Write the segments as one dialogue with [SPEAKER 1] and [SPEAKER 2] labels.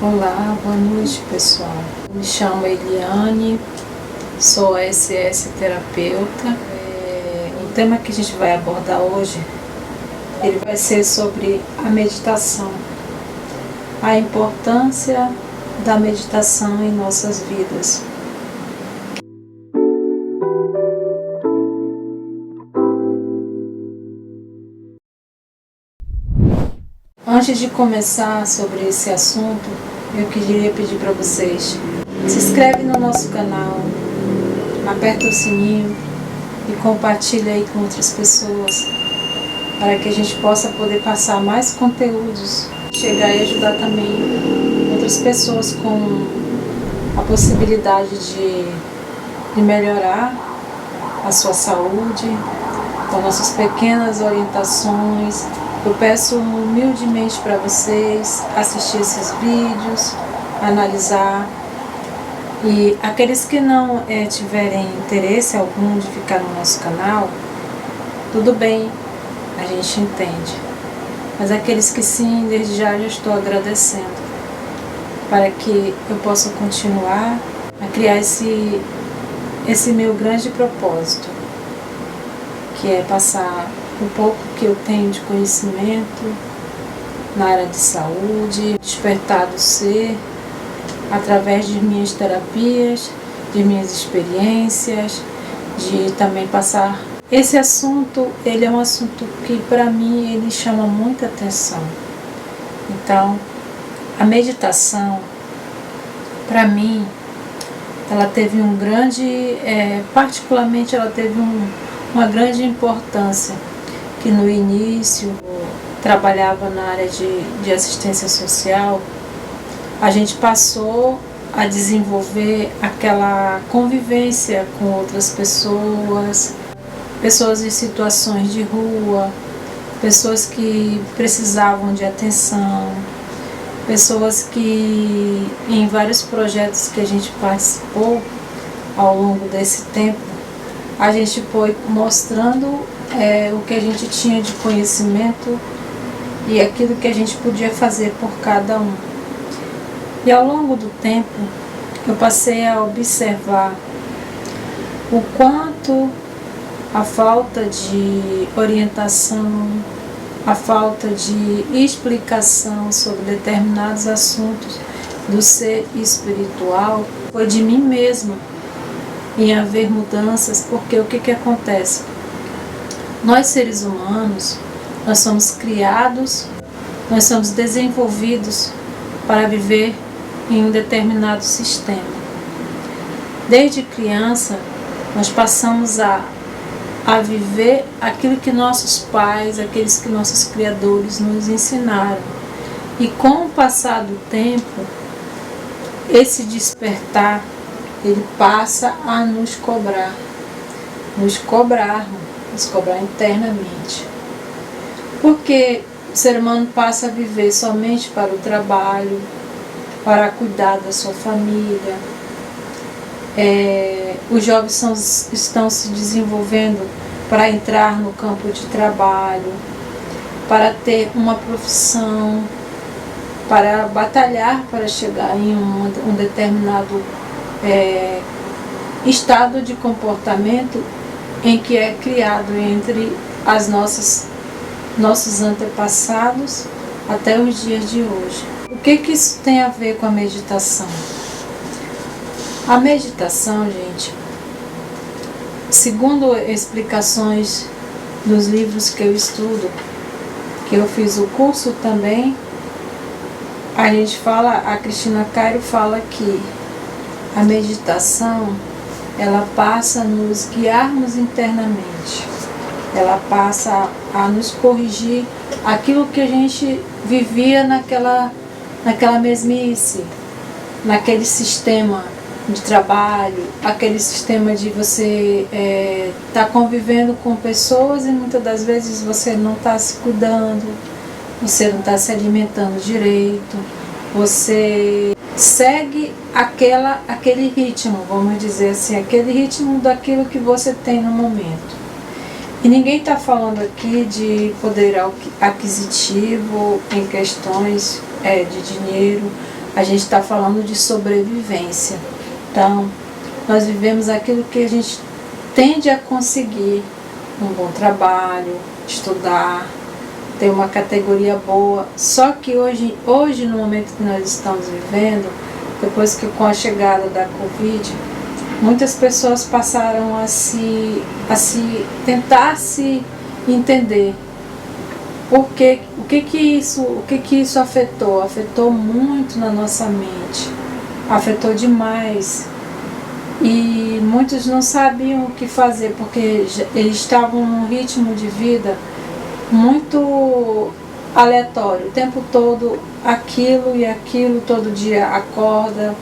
[SPEAKER 1] Olá, boa noite pessoal. Me chamo Eliane, sou SS terapeuta. O tema que a gente vai abordar hoje, ele vai ser sobre a meditação, a importância da meditação em nossas vidas. Antes de começar sobre esse assunto, eu queria pedir para vocês, se inscreve no nosso canal, aperta o sininho e compartilha aí com outras pessoas, para que a gente possa poder passar mais conteúdos, chegar e ajudar também outras pessoas com a possibilidade de melhorar a sua saúde, com nossas pequenas orientações. Eu peço humildemente para vocês assistir esses vídeos, analisar, e aqueles que não tiverem interesse algum de ficar no nosso canal, tudo bem, a gente entende. Mas aqueles que sim, desde já estou agradecendo, para que eu possa continuar a criar esse meu grande propósito, que é passar o pouco que eu tenho de conhecimento na área de saúde, despertar do ser, através de minhas terapias, de minhas experiências, de também passar. Esse assunto, ele é um assunto que para mim ele chama muita atenção. Então, a meditação, para mim, ela teve um grande, particularmente ela teve uma grande importância, que no início eu trabalhava na área de assistência social. A gente passou a desenvolver aquela convivência com outras pessoas, pessoas em situações de rua, pessoas que precisavam de atenção, pessoas que em vários projetos que a gente participou ao longo desse tempo, a gente foi mostrando o que a gente tinha de conhecimento e aquilo que a gente podia fazer por cada um. E ao longo do tempo, eu passei a observar o quanto a falta de orientação, a falta de explicação sobre determinados assuntos do ser espiritual foi de mim mesma em haver mudanças, porque o que acontece? Nós seres humanos, nós somos criados, nós somos desenvolvidos para viver em um determinado sistema. Desde criança, nós passamos a viver aquilo que nossos pais, aqueles que nossos criadores nos ensinaram. E com o passar do tempo, esse despertar, ele passa a nos cobrar internamente. Porque o ser humano passa a viver somente para o trabalho, para cuidar da sua família. Os jovens estão se desenvolvendo para entrar no campo de trabalho, para ter uma profissão, para batalhar para chegar em um determinado estado de comportamento em que é criado entre nossos antepassados até os dias de hoje. O que isso tem a ver com a meditação? A meditação, gente, segundo explicações dos livros que eu estudo, que eu fiz o curso também, a Cristina Cairo fala que a meditação, ela passa a nos guiarmos internamente, ela passa a nos corrigir aquilo que a gente vivia naquela mesmice, naquele sistema de trabalho, aquele sistema de você estar convivendo com pessoas e muitas das vezes você não está se cuidando, você não está se alimentando direito, você segue aquele ritmo, vamos dizer assim, aquele ritmo daquilo que você tem no momento. E ninguém está falando aqui de poder aquisitivo em questões de dinheiro, A gente está falando de sobrevivência. Então, nós vivemos aquilo que a gente tende a conseguir: um bom trabalho, estudar, ter uma categoria boa. Só que hoje no momento que nós estamos vivendo, depois que com a chegada da Covid, muitas pessoas passaram a tentar se entender. O que isso afetou? Afetou muito na nossa mente, afetou demais. E muitos não sabiam o que fazer, porque eles estavam num ritmo de vida muito aleatório, o tempo todo aquilo e aquilo, todo dia acorda,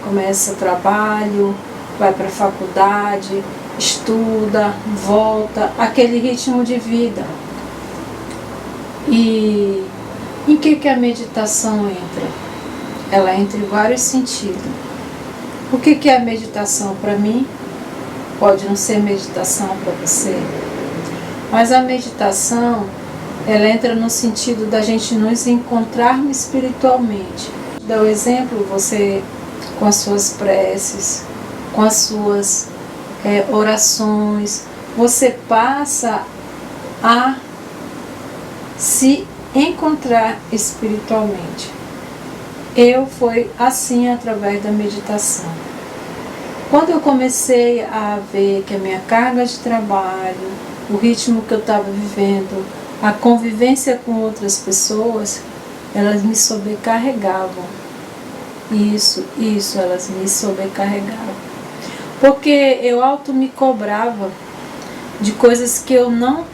[SPEAKER 1] começa trabalho, vai para a faculdade, estuda, volta, aquele ritmo de vida. E em que a meditação entra? Ela entra em vários sentidos. O que é a meditação para mim? Pode não ser meditação para você, mas a meditação, ela entra no sentido da gente nos encontrarmos espiritualmente. Dá o exemplo, você com as suas preces, com as suas orações, você passa a se encontrar espiritualmente. Foi assim através da meditação. Quando eu comecei a ver que a minha carga de trabalho, o ritmo que eu estava vivendo, a convivência com outras pessoas, elas me sobrecarregavam. Isso, elas me sobrecarregavam. Porque eu me cobrava de coisas que eu não,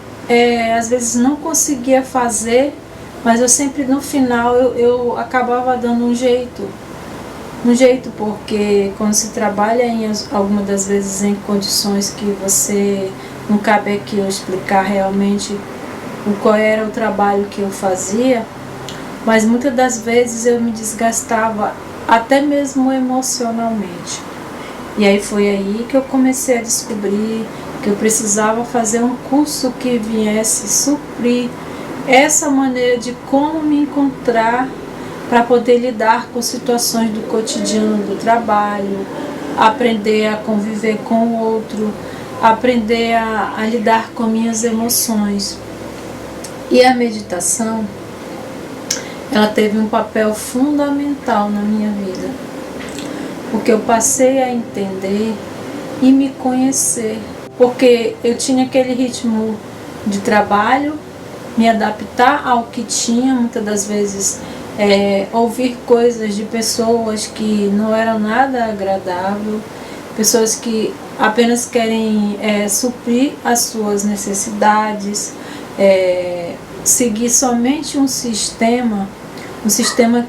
[SPEAKER 1] às vezes não conseguia fazer, mas eu sempre no final eu acabava dando um jeito, porque quando se trabalha algumas das vezes em condições que você, não cabe aqui eu explicar realmente qual era o trabalho que eu fazia, mas muitas das vezes eu me desgastava até mesmo emocionalmente. E aí foi aí que eu comecei a descobrir que eu precisava fazer um curso que viesse suprir essa maneira de como me encontrar para poder lidar com situações do cotidiano do trabalho, aprender a conviver com o outro, aprender a lidar com minhas emoções. E a meditação, ela teve um papel fundamental na minha vida, porque eu passei a entender e me conhecer, porque eu tinha aquele ritmo de trabalho, me adaptar ao que tinha, muitas das vezes ouvir coisas de pessoas que não eram nada agradável, pessoas que apenas querem suprir as suas necessidades, seguir somente um sistema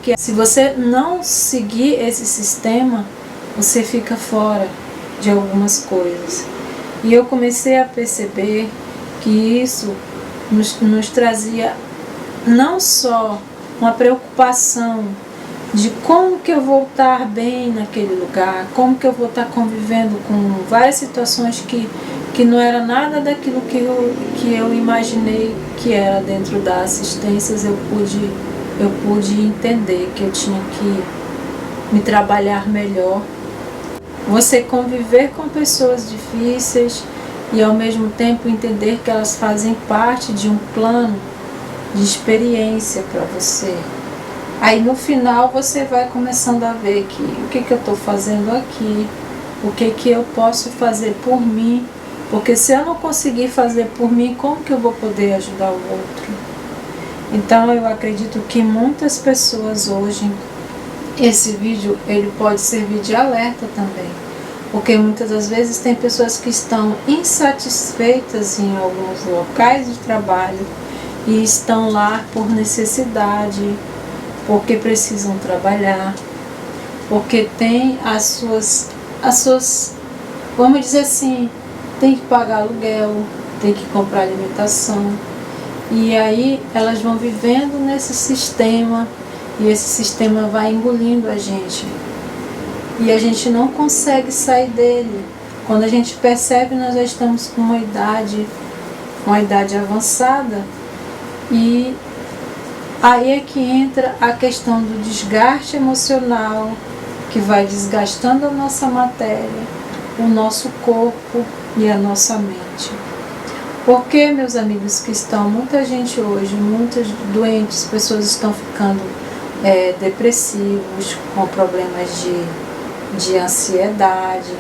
[SPEAKER 1] que, se você não seguir esse sistema, você fica fora de algumas coisas. E eu comecei a perceber que isso nos trazia não só uma preocupação de como que eu vou estar bem naquele lugar, como que eu vou estar convivendo com várias situações que não era nada daquilo que eu imaginei que era dentro da assistência. Eu pude entender que eu tinha que me trabalhar melhor. Você conviver com pessoas difíceis e ao mesmo tempo entender que elas fazem parte de um plano de experiência para você. Aí no final você vai começando a ver que o que eu estou fazendo aqui, o que eu posso fazer por mim, porque se eu não conseguir fazer por mim, como que eu vou poder ajudar o outro? Então eu acredito que muitas pessoas hoje, esse vídeo ele pode servir de alerta também, porque muitas das vezes tem pessoas que estão insatisfeitas em alguns locais de trabalho e estão lá por necessidade, porque precisam trabalhar, porque tem as suas, vamos dizer assim, tem que pagar aluguel, tem que comprar alimentação, e aí elas vão vivendo nesse sistema, e esse sistema vai engolindo a gente, e a gente não consegue sair dele. Quando a gente percebe, nós já estamos com uma idade avançada, e Aí é que entra a questão do desgaste emocional, que vai desgastando a nossa matéria, o nosso corpo e a nossa mente. Porque, meus amigos que estão, muita gente hoje, muitos doentes, pessoas estão ficando depressivos, com problemas de ansiedade,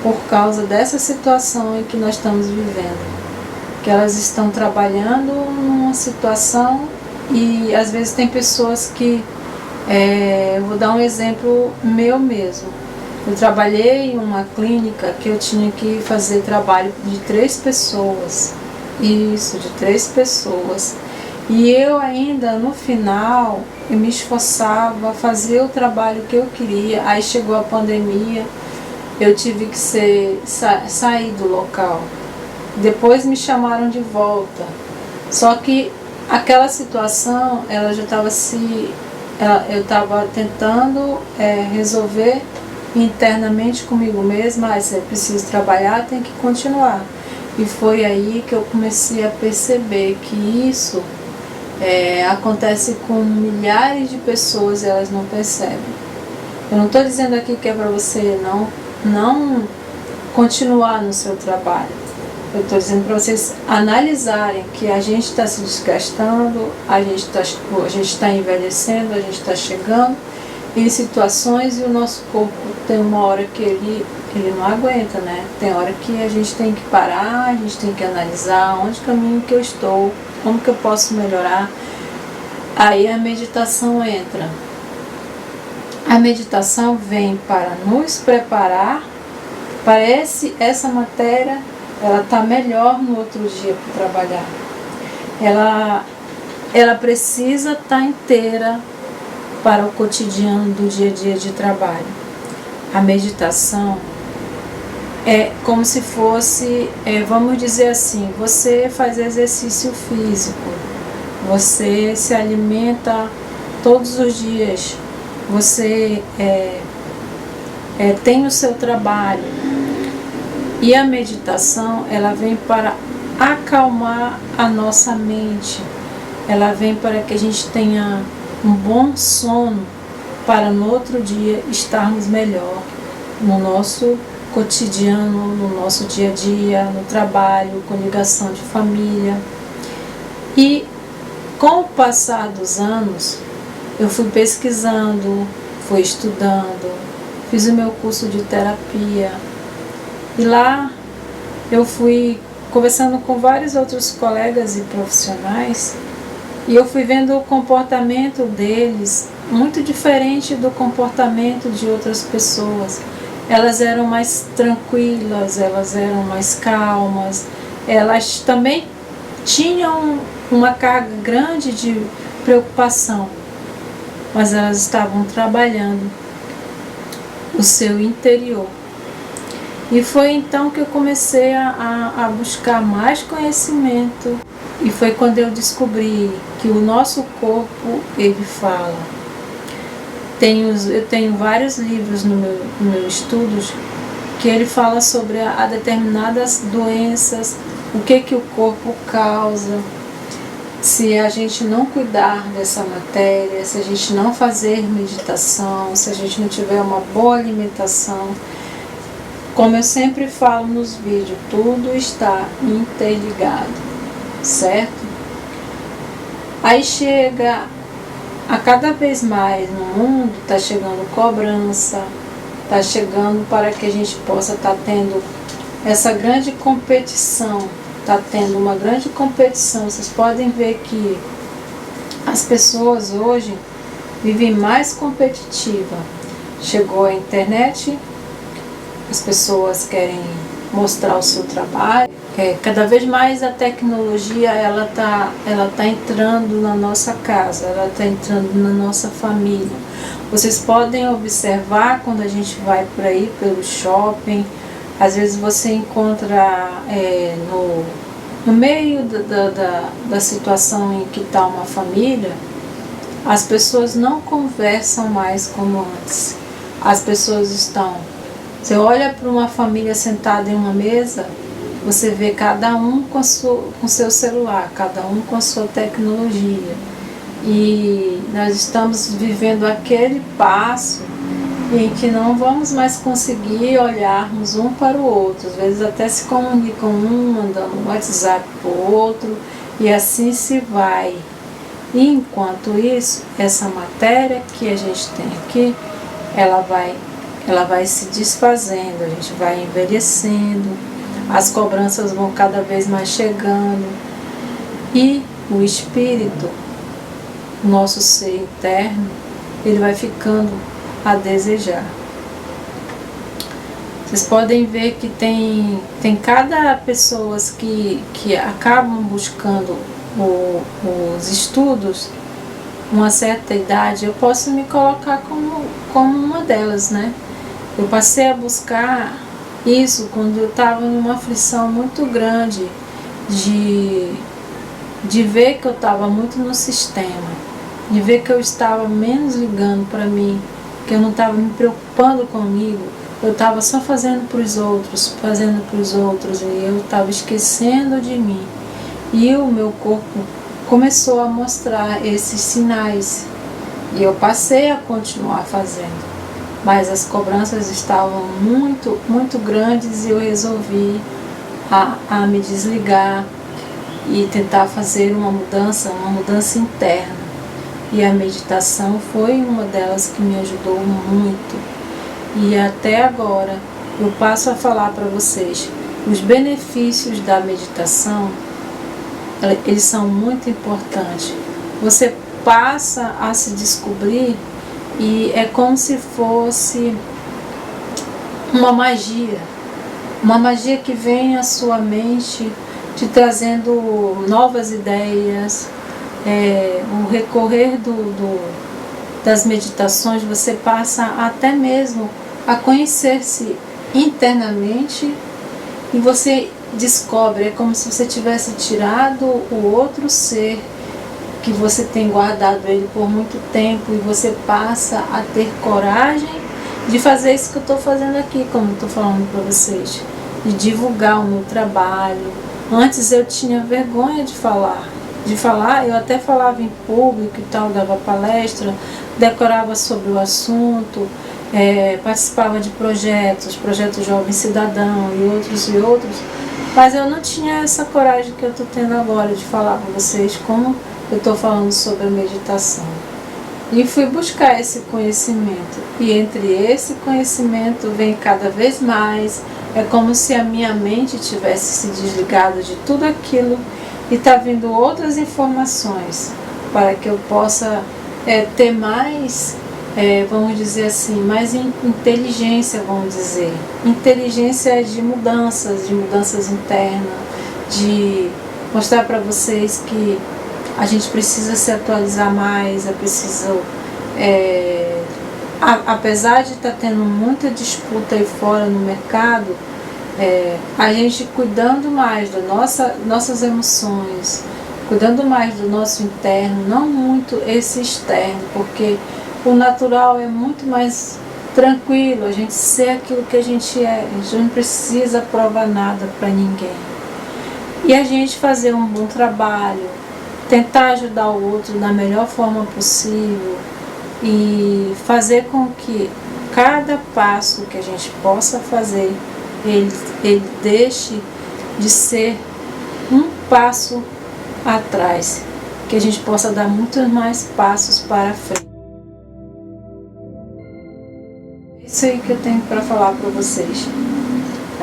[SPEAKER 1] por causa dessa situação em que nós estamos vivendo. Que elas estão trabalhando numa situação e às vezes tem pessoas que, eu vou dar um exemplo meu mesmo. Eu trabalhei em uma clínica que eu tinha que fazer trabalho de 3 pessoas. Isso, de 3 pessoas. E eu ainda, no final, eu me esforçava, fazia o trabalho que eu queria. Aí chegou a pandemia, eu tive que sair do local. Depois me chamaram de volta. Só que aquela situação, ela já estava eu estava tentando resolver internamente comigo mesma. Se é preciso trabalhar, tem que continuar. E foi aí que eu comecei a perceber que isso acontece com milhares de pessoas e elas não percebem. Eu não estou dizendo aqui que é para você não continuar no seu trabalho. Eu estou dizendo para vocês analisarem que a gente está se desgastando, a gente está envelhecendo, a gente está chegando em situações e o nosso corpo tem uma hora que ele não aguenta, né? Tem hora que a gente tem que parar, a gente tem que analisar onde caminho que eu estou, como que eu posso melhorar. Aí a meditação entra. A meditação vem para nos preparar para essa matéria, ela está melhor no outro dia para trabalhar. Ela precisa estar inteira para o cotidiano do dia a dia de trabalho. A meditação é como se fosse, vamos dizer assim, você faz exercício físico, você se alimenta todos os dias, você tem o seu trabalho. E a meditação, ela vem para acalmar a nossa mente, ela vem para que a gente tenha um bom sono, para no outro dia estarmos melhor no nosso cotidiano, no nosso dia a dia, no trabalho, com ligação de família. E com o passar dos anos, eu fui pesquisando, fui estudando, fiz o meu curso de terapia. E lá eu fui conversando com vários outros colegas e profissionais e eu fui vendo o comportamento deles muito diferente do comportamento de outras pessoas. Elas eram mais tranquilas, elas eram mais calmas, elas também tinham uma carga grande de preocupação, mas elas estavam trabalhando o seu interior. E foi então que eu comecei a buscar mais conhecimento. E foi quando eu descobri que o nosso corpo, ele fala. Eu tenho vários livros no meu estudos que ele fala sobre a determinadas doenças, o que o corpo causa. Se a gente não cuidar dessa matéria, se a gente não fazer meditação, se a gente não tiver uma boa alimentação, como eu sempre falo nos vídeos, tudo está interligado, certo? Aí chega, a cada vez mais no mundo, está chegando cobrança, está chegando para que a gente possa estar tendo essa grande competição, está tendo uma grande competição. Vocês podem ver que as pessoas hoje vivem mais competitiva. Chegou a internet, as pessoas querem mostrar o seu trabalho. Cada vez mais a tecnologia ela tá entrando na nossa casa, ela está entrando na nossa família. Vocês podem observar quando a gente vai por aí pelo shopping, às vezes você encontra no meio da situação em que está uma família, as pessoas não conversam mais como antes. As pessoas estão... Você olha para uma família sentada em uma mesa, você vê cada um com seu celular, cada um com a sua tecnologia. E nós estamos vivendo aquele passo em que não vamos mais conseguir olharmos um para o outro, às vezes até se comunicam um, mandando um WhatsApp para o outro, e assim se vai. E enquanto isso, essa matéria que a gente tem aqui, ela vai se desfazendo, a gente vai envelhecendo, as cobranças vão cada vez mais chegando, e o espírito, o nosso ser interno, ele vai ficando a desejar. Vocês podem ver que tem cada pessoas que acabam buscando os estudos, uma certa idade. Eu posso me colocar como uma delas, né? Eu passei a buscar isso quando eu estava numa aflição muito grande de ver que eu estava muito no sistema, de ver que eu estava menos ligando para mim, que eu não estava me preocupando comigo, eu estava só fazendo para os outros, e eu estava esquecendo de mim. E o meu corpo começou a mostrar esses sinais, e eu passei a continuar fazendo, mas as cobranças estavam muito, muito grandes, e eu resolvi a me desligar e tentar fazer uma mudança interna. E a meditação foi uma delas que me ajudou muito. E até agora eu passo a falar para vocês, os benefícios da meditação, eles são muito importantes. Você passa a se descobrir e é como se fosse uma magia que vem à sua mente, te trazendo novas ideias. O recorrer das meditações, você passa até mesmo a conhecer-se internamente, e você descobre, é como se você tivesse tirado o outro ser que você tem guardado ele por muito tempo, e você passa a ter coragem de fazer isso que eu estou fazendo aqui, como eu estou falando para vocês, de divulgar o meu trabalho. Antes eu tinha vergonha de falar, eu até falava em público e tal, dava palestra, decorava sobre o assunto, participava de projetos Jovem Cidadão e outros, mas eu não tinha essa coragem que eu estou tendo agora de falar para vocês como eu estou falando sobre a meditação. E fui buscar esse conhecimento, e entre esse conhecimento vem cada vez mais, é como se a minha mente tivesse se desligado de tudo aquilo, e está vindo outras informações para que eu possa ter mais, vamos dizer assim, mais inteligência, inteligência de mudanças internas, de mostrar para vocês que a gente precisa se atualizar mais, apesar de estar tendo muita disputa aí fora no mercado, a gente cuidando mais das nossas emoções, cuidando mais do nosso interno, não muito esse externo, porque o natural é muito mais tranquilo, a gente ser aquilo que a gente é, a gente não precisa provar nada para ninguém. E a gente fazer um bom trabalho, tentar ajudar o outro da melhor forma possível, e fazer com que cada passo que a gente possa fazer, ele deixe de ser um passo atrás, que a gente possa dar muitos mais passos para frente. É isso aí que eu tenho para falar para vocês.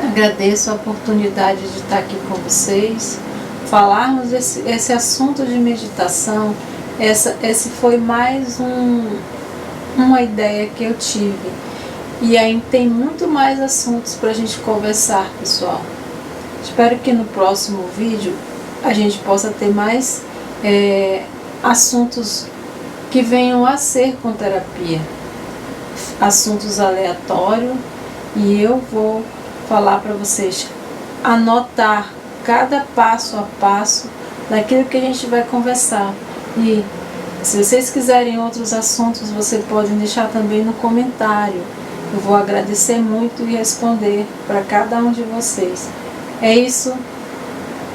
[SPEAKER 1] Agradeço a oportunidade de estar aqui com vocês, falarmos esse assunto de meditação. Esse foi mais uma ideia que eu tive. E aí tem muito mais assuntos para a gente conversar, pessoal. Espero que no próximo vídeo a gente possa ter mais assuntos que venham a ser com terapia. Assuntos aleatórios. E eu vou falar para vocês, anotar cada passo a passo daquilo que a gente vai conversar. E se vocês quiserem outros assuntos, vocês podem deixar também no comentário. Eu vou agradecer muito e responder para cada um de vocês. É isso.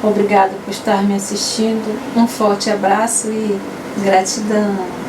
[SPEAKER 1] Obrigado por estar me assistindo. Um forte abraço e Gratidão.